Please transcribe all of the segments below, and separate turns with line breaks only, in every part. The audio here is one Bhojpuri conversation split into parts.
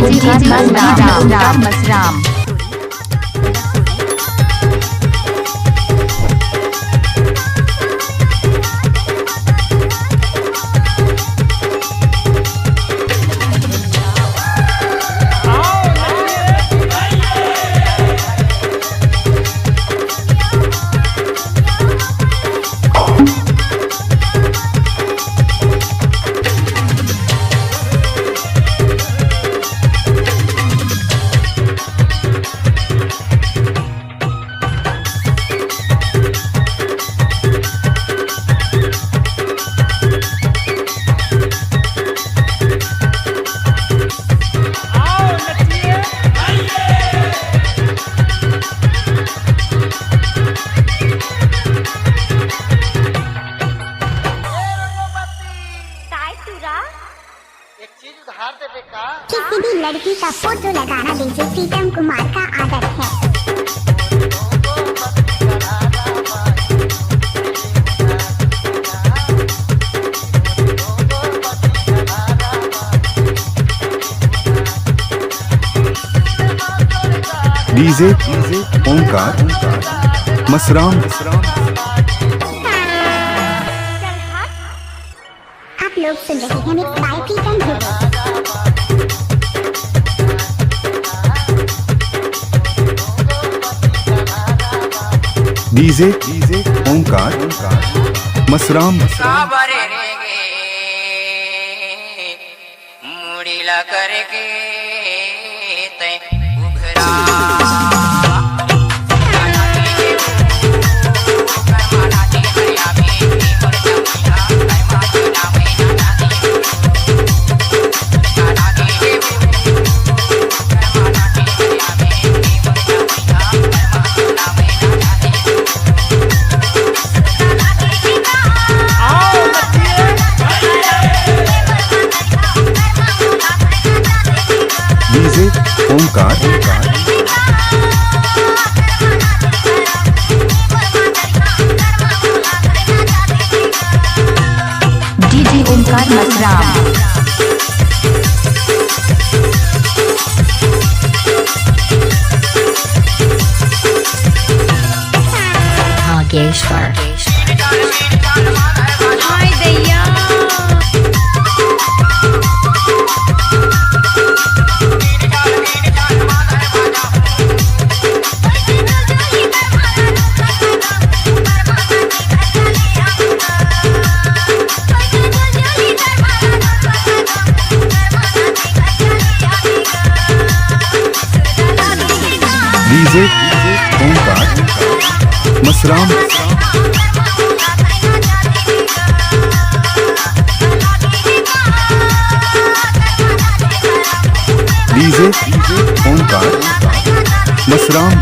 ओंकार मसराम।
किसी भी लड़की का फोटो लगाना डीजे प्रीतम कुमार का आदत है।
डीजे ओंकार मसराम।
आप लोग सुन रहे हैं mix by Pritam Dhruv.
DJ Omkar Masram.
मुड़ीला करके तय उघरा
ओंकार
डीजे ओंकार मसराम। भागेश्वर हाय दैया
DJ Omkar Masram. DJ Omkar Masram.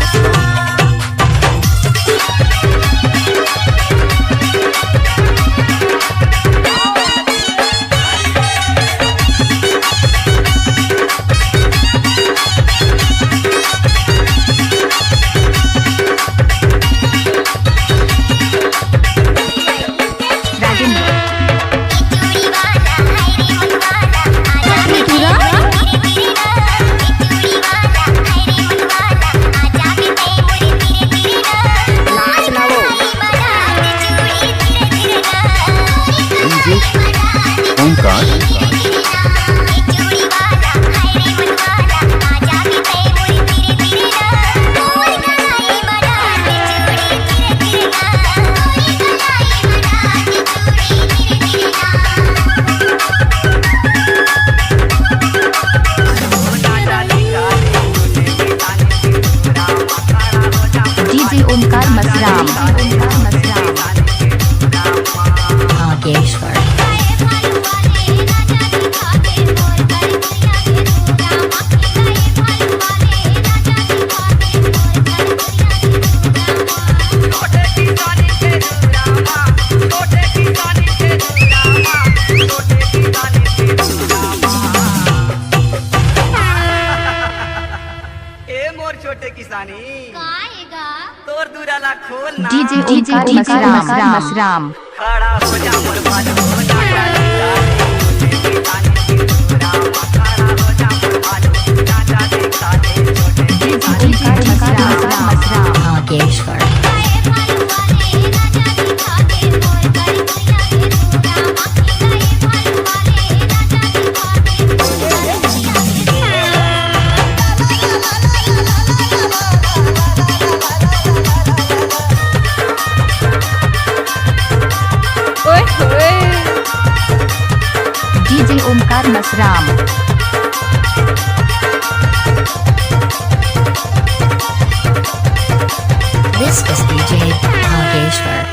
Omkar
DJ Omkar Masram. Bhageshwar
छोटे किसानी तोर दूराला खोल ना।
डीजे ओंकार मसराम।
खड़ा हो जा मोर भालो राजा देखा दे छोटे
DJ Omkar Masram Nageshwar. DJ Omkar Masram. This is DJ Nageeshwar.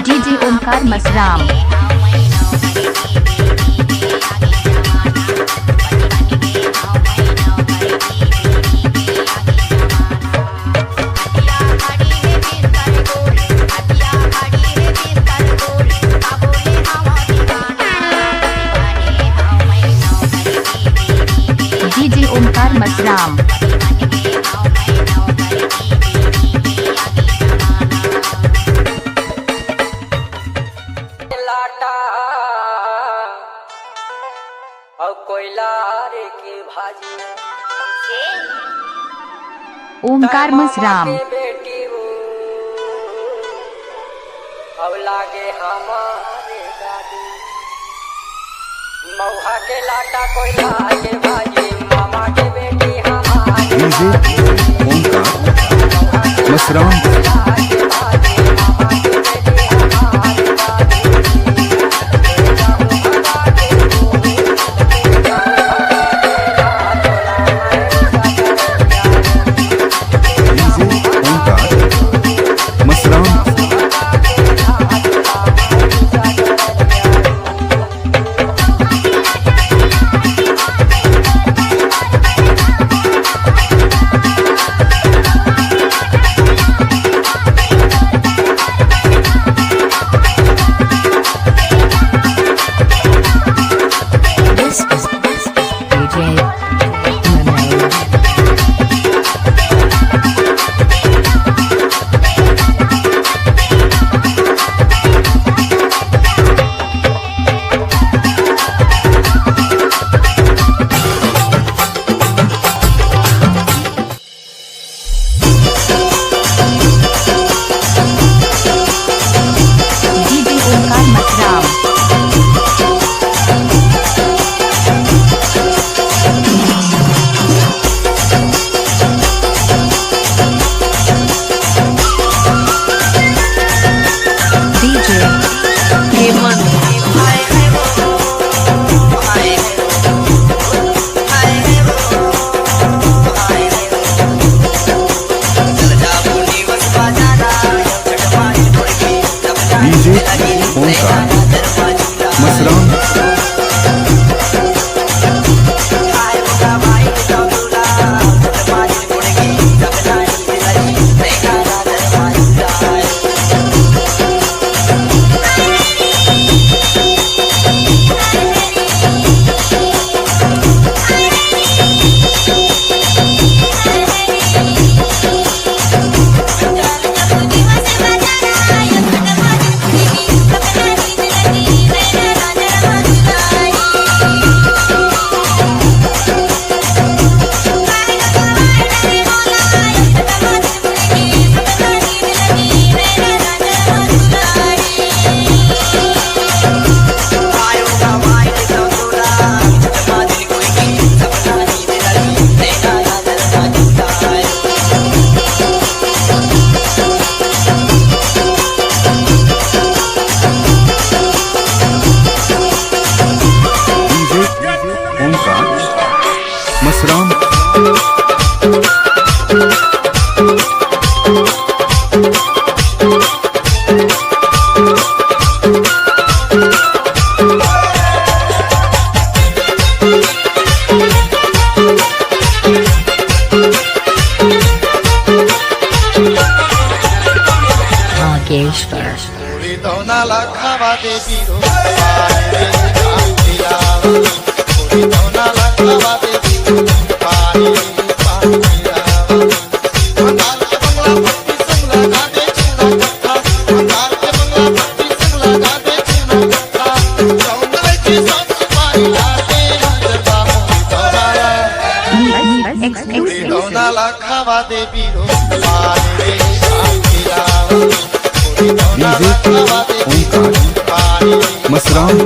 DJ Omkar Masram. DJ Omkar Masram. Omkar Masram.
अब लागे हमारे दादी मऊहा के लाटा कोयला के भाजी मामा के बेटी हमारी
डीजे ओमकार मसराम।
खावा दे बीरो पानी रे शांति राव कोई दौना ला खावा दे बीरो पानी राव बंगाल के बंगला पट्टी संग लगा दे चूना कट्ठा बंगाल के बंगला पट्टी संग लगा दे चूना कट्ठा चौंगले की साफ सफाई लागे नजर बाहों कोई दौना ला खावा दे बीरो पानी रे शांति राव कोई दौना ला खावा दे बीरो पानी
मसराम